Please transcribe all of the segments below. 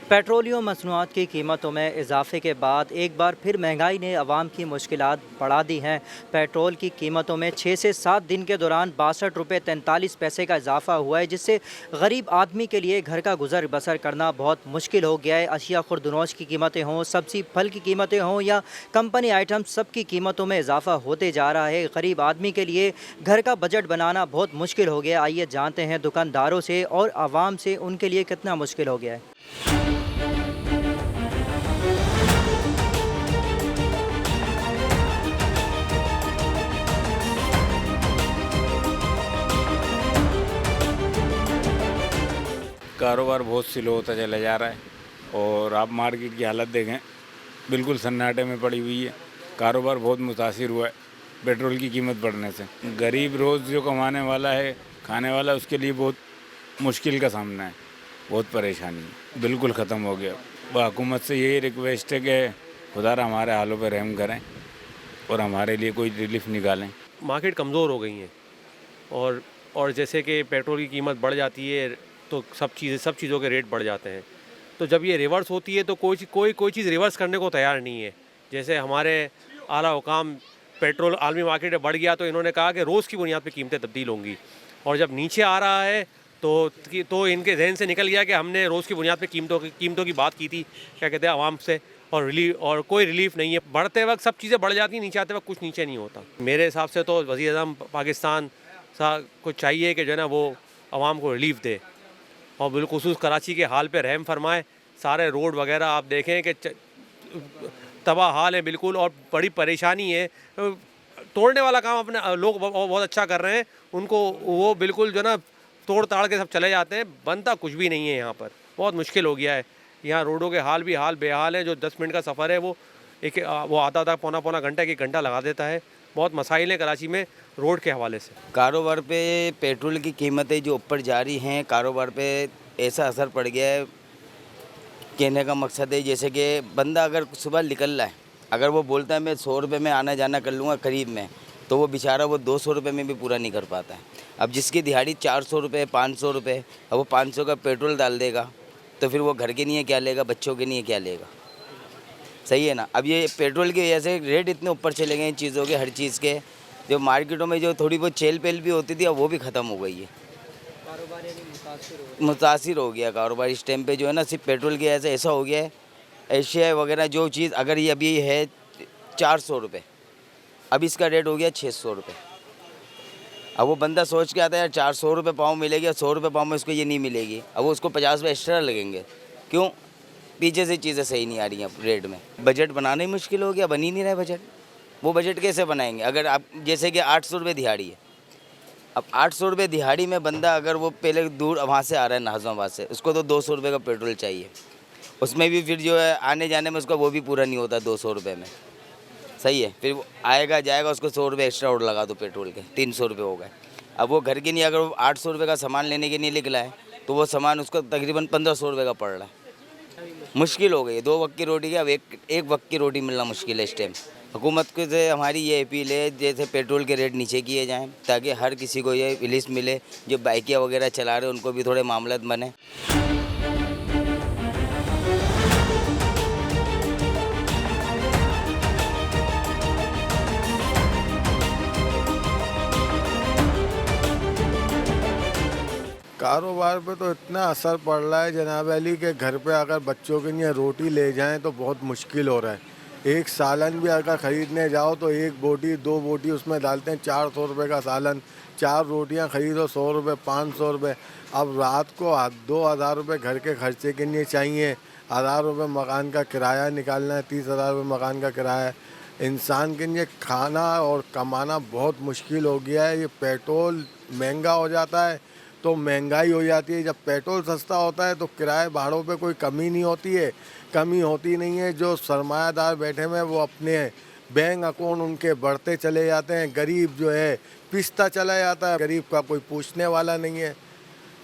Petroleum मसनूआत की कीमतों में इजाफे के बाद एक बार फिर महंगाई ने अवाम की मुश्किलात बढ़ा दी हैं। पेट्रोल की कीमतों में 6 से 7 दिन के दौरान 62 रुपये 43 पैसे का इजाफा हुआ है, जिससे गरीब आदमी के लिए घर का गुजर बसर करना बहुत मुश्किल हो गया है। अशिया खुर्दनोश की कीमतें हों, सब्जी फल की कीमतें हों या कंपनी आइटम, सब की कीमतों में इजाफा होते जा रहा है। गरीब आदमी के लिए घर का बजट बनाना बहुत मुश्किल हो गया। आइए जानते हैं दुकानदारों से और आवाम से उनके लिए कितना मुश्किल हो गया है। कारोबार बहुत स्लो होता चला जा रहा है और आप मार्केट की हालत देखें, बिल्कुल सन्नाटे में पड़ी हुई है। कारोबार बहुत मुतासिर हुआ है पेट्रोल की कीमत बढ़ने से। गरीब रोज़ जो कमाने वाला है, खाने वाला, उसके लिए बहुत मुश्किल का सामना है, बहुत परेशानी है, बिल्कुल ख़त्म हो गया। हुकूमत से यही रिक्वेस्ट है कि खुदा हमारे हालों पर रहम करें और हमारे लिए कोई रिलीफ निकालें। मार्केट कमज़ोर हो गई हैं और जैसे कि पेट्रोल की कीमत बढ़ जाती है तो सब चीज़ों के रेट बढ़ जाते हैं। तो जब ये रिवर्स होती है तो कोई चीज़ रिवर्स करने को तैयार नहीं है। जैसे हमारे आला हुकाम पेट्रोल आलमी मार्केट में बढ़ गया तो इन्होंने कहा कि रोज़ की बुनियाद पे कीमतें तब्दील होंगी, और जब नीचे आ रहा है तो इनके जहन से निकल गया कि हमने रोज़ की बुनियाद पे कीमतों की बात की थी, क्या कहते हैं, आवाम से, और कोई रिलीफ नहीं है। बढ़ते वक्त सब चीज़ें बढ़ जाती हैं, नीचे आते वक्त कुछ नीचे नहीं होता। मेरे हिसाब से तो वज़ीर-ए-आज़म पाकिस्तान को चाहिए कि जो है ना वो आवाम को रिलीफ दे और बिलखुसूस कराची के हाल पे रहम फरमाए। सारे रोड वगैरह आप देखें कि तबाह हाल है बिल्कुल, और बड़ी परेशानी है। तोड़ने वाला काम अपने लोग बहुत अच्छा कर रहे हैं, उनको वो बिल्कुल जो ना तोड़ ताड़ के सब चले जाते हैं। बनता कुछ भी नहीं है यहाँ पर, बहुत मुश्किल हो गया है। यहाँ रोडों के हाल भी बेहाल है। जो 10 मिनट का सफ़र है वो आधा पौना घंटा, 1 घंटा लगा देता है। बहुत मसाइल हैं कराची में रोड के हवाले से। कारोबार पे पेट्रोल की कीमतें जो ऊपर जा रही हैं, कारोबार पे ऐसा असर पड़ गया है। कहने का मकसद है जैसे कि बंदा अगर सुबह निकल रहा है, अगर वो बोलता है मैं 100 रुपये में आना जाना कर लूँगा करीब में, तो वो बेचारा वो 200 रुपये में भी पूरा नहीं कर पाता है। अब जिसकी दिहाड़ी 400 रुपये 500 रुपये, अब वो 500 का पेट्रोल डाल देगा तो फिर वो घर के लिए क्या लेगा, बच्चों के लिए क्या लेगा। सही है ना। अब ये पेट्रोल की वजह से रेट इतने ऊपर चले गए इन चीज़ों के, हर चीज़ के। जो मार्केटों में जो थोड़ी बहुत चेल पेल भी होती थी, अब वो भी ख़त्म हो गई है। मुतासिर हो गया कारोबार इस टाइम पे, जो है ना, सिर्फ पेट्रोल की वजह से ऐसा हो गया है। एशिया वगैरह जो चीज़ अगर ये अभी है 400 रुपये, अब इसका रेट हो गया 600 रुपये। अब वो बंदा सोच के आता है यार 400 रुपये पाँव मिलेगी, 100 रुपये पाँव में उसको ये नहीं मिलेगी। अब वो उसको 50 रुपये एक्स्ट्रा लगेंगे। क्यों? पीछे से चीज़ें सही नहीं आ रही हैं रेट में। बजट बनाना ही मुश्किल हो गया, बन ही नहीं रहा है बजट। वो बजट कैसे बनाएंगे? अगर आप जैसे कि 800 रुपये दिहाड़ी है, अब 800 रुपये दिहाड़ी में बंदा अगर वो पहले दूर वहाँ से आ रहा है नाज़माबाद से, उसको तो 200 रुपये का पेट्रोल चाहिए। उसमें भी फिर जो है आने जाने में उसका वो भी पूरा नहीं होता 200 रुपये में। सही है। फिर वो आएगा जाएगा, उसको 100 रुपये एक्स्ट्रा और लगा दो पेट्रोल के, 300 रुपये हो गए। अब वो घर के लिए अगर वो 800 रुपये का सामान लेने के लिए निकला है तो वो सामान उसको तकरीबन 1500 रुपये का पड़ रहा है। मुश्किल हो गई है। 2 वक्त की रोटी की अब एक वक्त की रोटी मिलना मुश्किल है इस टाइम। हुकूमत को से हमारी ये अपील है जैसे पेट्रोल के रेट नीचे किए जाएं, ताकि हर किसी को ये रिलीफ मिले। जो बाइकियाँ वगैरह चला रहे हैं उनको भी थोड़े मामलात बने। कारोबार पे तो इतना असर पड़ रहा है जनाब अली के, घर पे अगर बच्चों के लिए रोटी ले जाएं तो बहुत मुश्किल हो रहा है। एक सालन भी अगर ख़रीदने जाओ तो 1 बोटी 2 बोटी उसमें डालते हैं 400 रुपये का सालन। 4 रोटियां खरीदो 100 रुपये 500 रुपये। अब रात को 2000 रुपये घर के खर्चे के लिए चाहिए, 1000 रुपये मकान का किराया निकालना है, 30,000 रुपये मकान का किराया है। इंसान के लिए खाना और कमाना बहुत मुश्किल हो गया है। ये पेट्रोल महंगा हो जाता है तो महंगाई हो जाती है। जब पेट्रोल सस्ता होता है तो किराए भाड़ों पे कोई कमी नहीं होती है, कमी होती नहीं है। जो सरमायादार बैठे हुए हैं वो अपने बैंक अकाउंट उनके बढ़ते चले जाते हैं, गरीब जो है पिसता चला जाता है। गरीब का कोई पूछने वाला नहीं है।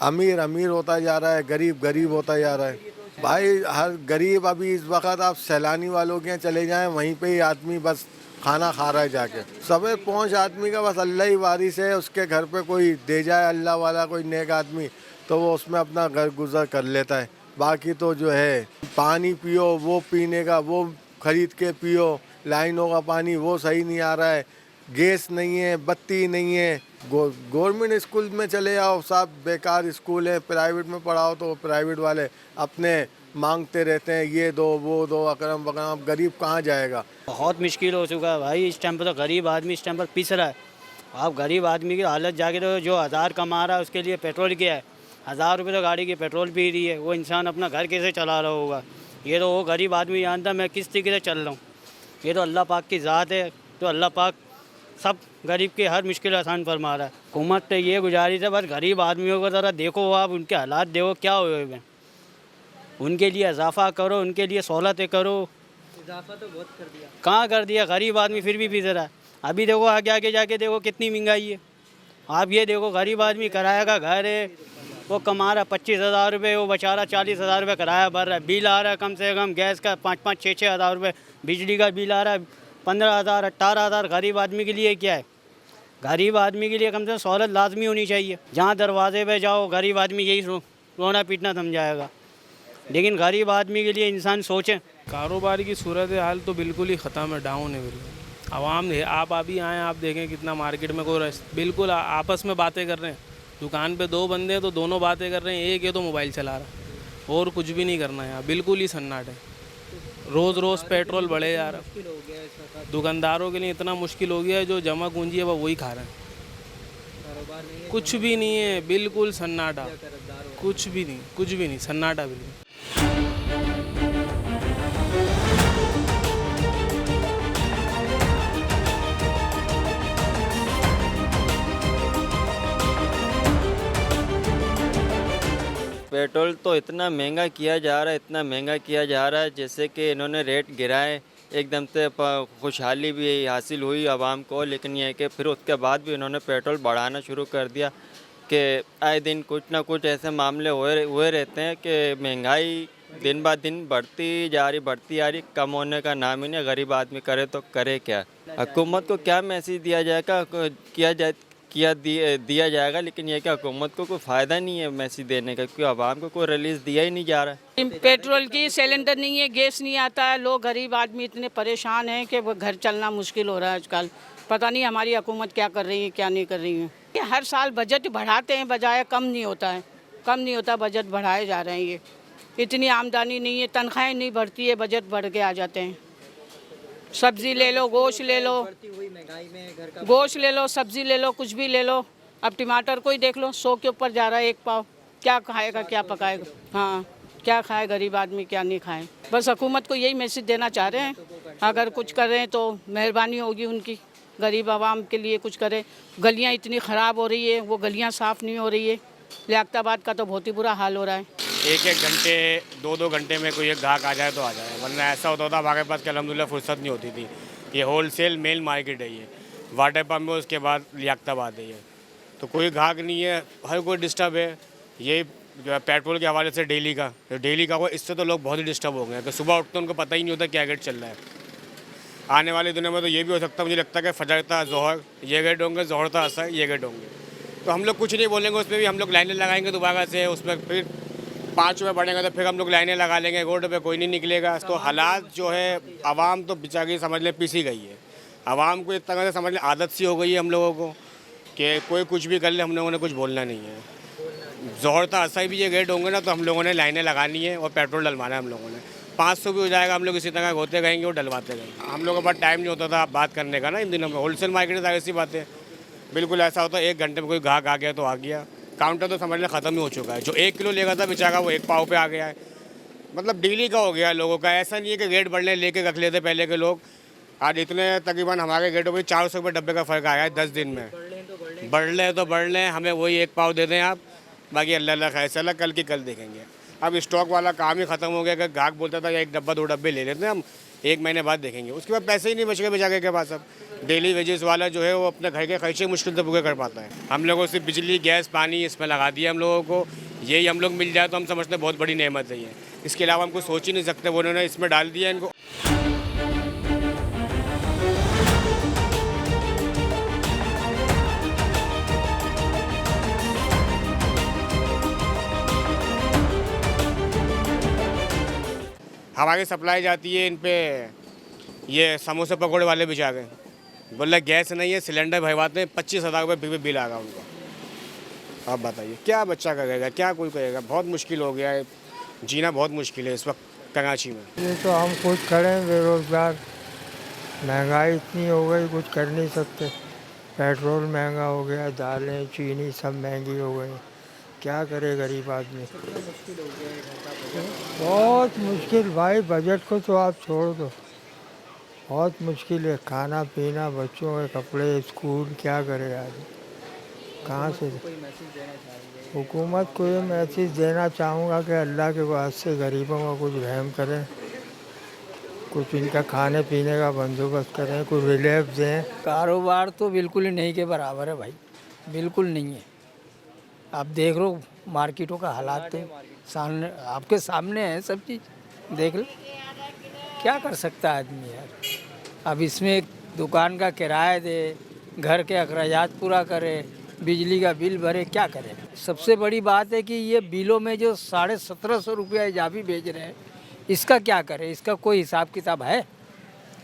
अमीर अमीर होता जा रहा है, गरीब गरीब होता जा रहा है। भाई हर गरीब अभी इस वक्त आप सैलानी वालों के यहाँ चले जाएँ, वहीं पर ही आदमी बस खाना खा रहा है जाके। सवेर पहुँच आदमी का बस अल्लाह ही वारिस है। उसके घर पे कोई दे जाए अल्लाह वाला, कोई नेक आदमी, तो वो उसमें अपना घर गुजर कर लेता है। बाकी तो जो है पानी पियो, वो पीने का वो खरीद के पियो, लाइनों का पानी वो सही नहीं आ रहा है, गैस नहीं है, बत्ती नहीं है। गवर्नमेंट स्कूल में चले जाओ, सब बेकार स्कूल है। प्राइवेट में पढ़ाओ तो प्राइवेट वाले अपने मांगते रहते हैं, ये दो वो दो, अकरम बकरम। गरीब कहाँ जाएगा? बहुत मुश्किल हो चुका है भाई। इस टाइम पर तो गरीब आदमी इस टाइम पर पिस रहा है। आप गरीब आदमी की हालत जाके तो जो 1000 कमा रहा है उसके लिए पेट्रोल क्या है? 1000 रुपये तो गाड़ी की पेट्रोल पी रही है। वो इंसान अपना घर कैसे चला रहा होगा? ये तो वो गरीब आदमी जानता मैं किस तरीके से चल रहा हूँ। ये तो अल्लाह पाक की ज़ात है, तो अल्लाह पाक सब गरीब की हर मुश्किल आसान फरमा रहा है। हुकूमत से ये गुजारिश है, बस गरीब आदमियों को ज़रा देखो, आप उनके हालात देखो क्या हुए हैं। उनके लिए इजाफा करो, उनके लिए सहूलतें करो। इजाफा तो बहुत कर दिया। कहाँ कर दिया? गरीब आदमी फिर भी पिस रहा है। अभी देखो आगे आगे जाके देखो कितनी महंगाई है। आप ये देखो, गरीब आदमी किराया का घर है, वो कमा रहा 25,000 रुपये, वो बेचारा 40,000 रुपये किराया भर रहा है। बिल आ रहा है कम से कम गैस का 5-5, 6-6 हज़ार रुपये, बिजली का बिल आ रहा है 15,000, 18,000। गरीब आदमी के लिए क्या है? गरीब आदमी के लिए कम से कम सहूलत लाजमी होनी चाहिए। जहाँ दरवाजे पे जाओ गरीब आदमी यही रोना पीटना समझाएगा, लेकिन गरीब आदमी के लिए इंसान सोचे। कारोबार की सूरत हाल तो बिल्कुल ही ख़त्म है, डाउन है बिल्कुल। आवाम है, आप अभी आएँ, आप देखें कितना मार्केट में कोई बिल्कुल आपस में बातें कर रहे हैं। दुकान पे 2 बंदे हैं तो दोनों बातें कर रहे हैं, एक है तो मोबाइल चला रहा है, और कुछ भी नहीं करना है। यहाँ बिल्कुल ही सन्नाट है। रोज़ रोज़ पेट्रोल बढ़े जा रहा है। दुकानदारों के लिए इतना मुश्किल हो गया है, जो जमा पूंजी है वो वही खा रहे हैं। कुछ भी नहीं है, बिल्कुल सन्नाटा। कुछ भी नहीं, सन्नाटा बिल्कुल। पेट्रोल तो इतना महंगा किया जा रहा है, इतना महंगा किया जा रहा है, जैसे कि इन्होंने रेट गिराए, एकदम से खुशहाली भी हासिल हुई आवाम को। लेकिन यह है कि फिर उसके बाद भी इन्होंने पेट्रोल बढ़ाना शुरू कर दिया कि आए दिन कुछ ना कुछ ऐसे मामले हुए रहते हैं कि महंगाई दिन ब दिन बढ़ती जा रही, कम होने का नाम ही नहीं। गरीब आदमी करे तो करे क्या? हुकूमत को क्या मैसेज दिया जाएगा? दिया जाएगा, लेकिन यह कि हुकूमत को कोई फ़ायदा नहीं है मैसेज देने का, क्योंकि आवाम को कोई रिलीज़ दिया ही नहीं जा रहा है। पेट्रोल की सिलेंडर नहीं है, गैस नहीं आता है। लोग गरीब आदमी इतने परेशान हैं कि वो घर चलना मुश्किल हो रहा है आजकल। पता नहीं हमारी हुकूमत क्या कर रही है, क्या नहीं कर रही है। हर साल बजट बढ़ाते हैं, बजाय कम नहीं होता, बजट बढ़ाए जा रहे हैं। ये इतनी आमदनी नहीं है, तनख्वाहें नहीं बढ़ती है, बजट बढ़ के आ जाते हैं। सब्जी ले लो, गोश्त ले लो, गोश्त ले लो, सब्जी ले लो, कुछ भी ले लो। अब टमाटर को ही देख लो, 100 के ऊपर जा रहा है 1 पाव। क्या खाएगा, क्या पकाएगा? हाँ, क्या खाए गरीब आदमी, क्या नहीं खाए। बस हुकूमत को यही मैसेज देना चाह रहे हैं, अगर कुछ करें तो मेहरबानी होगी उनकी, गरीब आवाम के लिए कुछ करें। गलियाँ इतनी ख़राब हो रही है, वो गलियाँ साफ़ नहीं हो रही है। लियाकताबाद का तो बहुत ही बुरा हाल हो रहा है। 1-1 घंटे 2-2 घंटे में कोई एक ग्राहक आ जाए तो आ जाए, वरना ऐसा होता था हमारे पास कि अल्हम्दुलिल्लाह फुर्सत नहीं होती थी। ये होलसेल मेल मार्केट है, ये वाटर पम्प में, उसके बाद लियाकताबाद है ये, तो कोई ग्राहक नहीं है, हर कोई डिस्टर्ब है। ये जो है पेट्रोल के हवाले से डेली का हो, इससे तो लोग बहुत ही डिस्टर्ब हो गए हैं कि सुबह उठते उनको पता ही नहीं होता क्या रेट चल रहा है। आने वाले दिनों में तो ये भी हो सकता है, मुझे लगता है कि फजर था ज़ोहर ये रेट होंगे, ज़ोहर था असर ये रेट होंगे। तो हम लोग कुछ नहीं बोलेंगे, उसमें भी हम लोग लाइनें लगाएंगे दोबारा से, उसमें फिर 5 रुपये बढ़ेंगे तो फिर हम लोग लाइनें लगा लेंगे, रोड पे कोई नहीं निकलेगा। तो हालात जो है, आवाम तो बेचारी समझ लें पिसी गई है। आवाम को इस तरह से समझ लें आदत सी हो गई है हम लोगों को कि कोई कुछ भी कर ले, हम लोगों ने कुछ बोलना नहीं है। ज़ोहर था असर भी ये रेट होंगे ना, तो हम लोगों ने लाइनें लगानी है और पेट्रोल डलवाना है हम लोगों ने। 500 भी हो जाएगा, हम लोग इसी तरह होते रहेंगे और डलवाते रहेंगे। हम लोगों के पास टाइम नहीं होता था बात करने का ना इन दिनों में। होलसेल मार्केट है, ऐसी बात है, बिल्कुल ऐसा होता है 1 घंटे में कोई ग्राहक आ गया तो आ गया। काउंटर तो समझ लें ख़त्म ही हो चुका है। जो 1 किलो लेगा था बेचारा वो 1 पाव पे आ गया है। मतलब डेली का हो गया है लोगों का। ऐसा नहीं है कि रेट बढ़ने लेके रख लेते पहले के लोग। आज इतने तकरीबन हमारे रेटों में 400 रुपये डब्बे का फ़र्क आया है 10 दिन में। बढ़ लें हमें वही 1 पाव दे दें आप, बाकी अल्लाह खैर चला, कल की कल देखेंगे। अब स्टॉक वाला काम ही ख़त्म हो गया कि ग्राहक बोलता था 1 डब्बा 2 डब्बे ले लेते हैं हम, 1 महीने बाद देखेंगे। उसके बाद पैसे ही नहीं बच गए बेचारे के पास। अब डेली वेजेस वाला जो है वो अपने घर के खर्चे मुश्किल से पूरे कर पाता है। हम लोगों से बिजली गैस पानी इसमें लगा दिया हम लोगों को, यही हम लोग मिल जाए तो हम समझते हैं बहुत बड़ी नेमत है ये। इसके अलावा हम कुछ सोच ही नहीं सकते, वो उन्होंने इसमें डाल दिया इनको। हमारी सप्लाई जाती है इन पे, ये समोसे पकौड़े वाले बिछा गए, बोले गैस नहीं है, सिलेंडर भरवाते हैं, 25,000 रुपये बिल आ गया उनका। आप बताइए क्या बच्चा करेगा, क्या कोई करेगा? बहुत मुश्किल हो गया है, जीना बहुत मुश्किल है इस वक्त कराची में। ये तो हम कुछ करें, बेरोजगार, महंगाई इतनी हो गई, कुछ कर नहीं सकते। पेट्रोल महंगा हो गया, दालें चीनी सब महंगी हो गई, क्या करे गरीब आदमी। बहुत मुश्किल भाई, बजट को तो आप छोड़ दो, बहुत मुश्किल है। खाना पीना, बच्चों के कपड़े, स्कूल, क्या करे आदमी, कहाँ से। हुकूमत को ये मैसेज देना चाहूँगा कि अल्लाह के वास्ते गरीबों का कुछ रहम करें, कुछ इनका खाने पीने का बंदोबस्त करें, कुछ रिलीफ दें। कारोबार तो बिल्कुल ही नहीं के बराबर है भाई, बिल्कुल नहीं है। आप देख लो मार्केटों का हालात तो सामने, आपके सामने है सब चीज़, देख लो क्या कर सकता है आदमी यार। अब इसमें दुकान का किराया दे, घर के अखराजात पूरा करे, बिजली का बिल भरे, क्या करे। सबसे बड़ी बात है कि ये बिलों में जो 1750 रुपया इजाफी भेज रहे हैं, इसका क्या करे, इसका कोई हिसाब किताब है?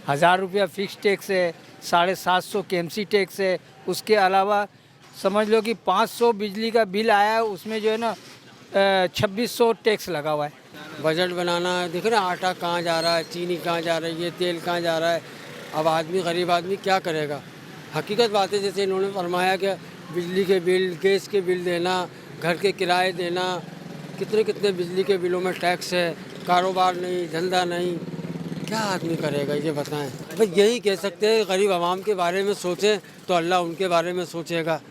1000 रुपया फिक्स टैक्स है, 750 KMC टैक्स है, उसके अलावा समझ लो कि 500 बिजली का बिल आया है, उसमें जो है ना 2600 टैक्स लगा हुआ है। बजट बनाना है, देख रहे हैं आटा कहाँ जा रहा है, चीनी कहाँ जा रही है, तेल कहाँ जा रहा है। अब आदमी, गरीब आदमी क्या करेगा? हकीकत बात है, जैसे इन्होंने फरमाया कि बिजली के बिल, गैस के बिल देना, घर के किराए देना, कितने कितने बिजली के बिलों में टैक्स है, कारोबार नहीं, धंधा नहीं, क्या आदमी करेगा ये बताएं। बस यही कह सकते हैं, गरीब आवाम के बारे में सोचें तो अल्लाह उनके बारे में सोचेगा।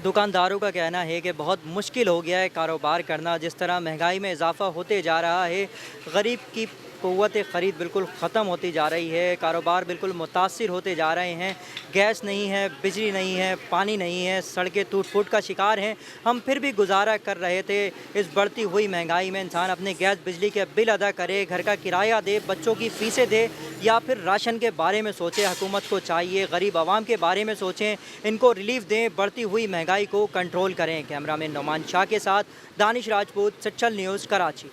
दुकानदारों का कहना है कि बहुत मुश्किल हो गया है कारोबार करना, जिस तरह महंगाई में इजाफ़ा होते जा रहा है, गरीब की क़ुव्वत ख़रीद बिल्कुल ख़त्म होती जा रही है, कारोबार बिल्कुल मुतासिर होते जा रहे हैं। गैस नहीं है, बिजली नहीं है, पानी नहीं है, सड़कें टूट फूट का शिकार हैं। हम फिर भी गुजारा कर रहे थे। इस बढ़ती हुई महंगाई में इंसान अपने गैस बिजली के बिल अदा करे, घर का किराया दे, बच्चों की फ़ीसें दे, या फिर राशन के बारे में सोचे। हुकूमत को चाहिए गरीब आवाम के बारे में सोचें, इनको रिलीफ दें, बढ़ती हुई महंगाई को कंट्रोल करें। कैमरामैन नौमान शाह के साथ दानिश राजपूत, सच्चल न्यूज़, कराची।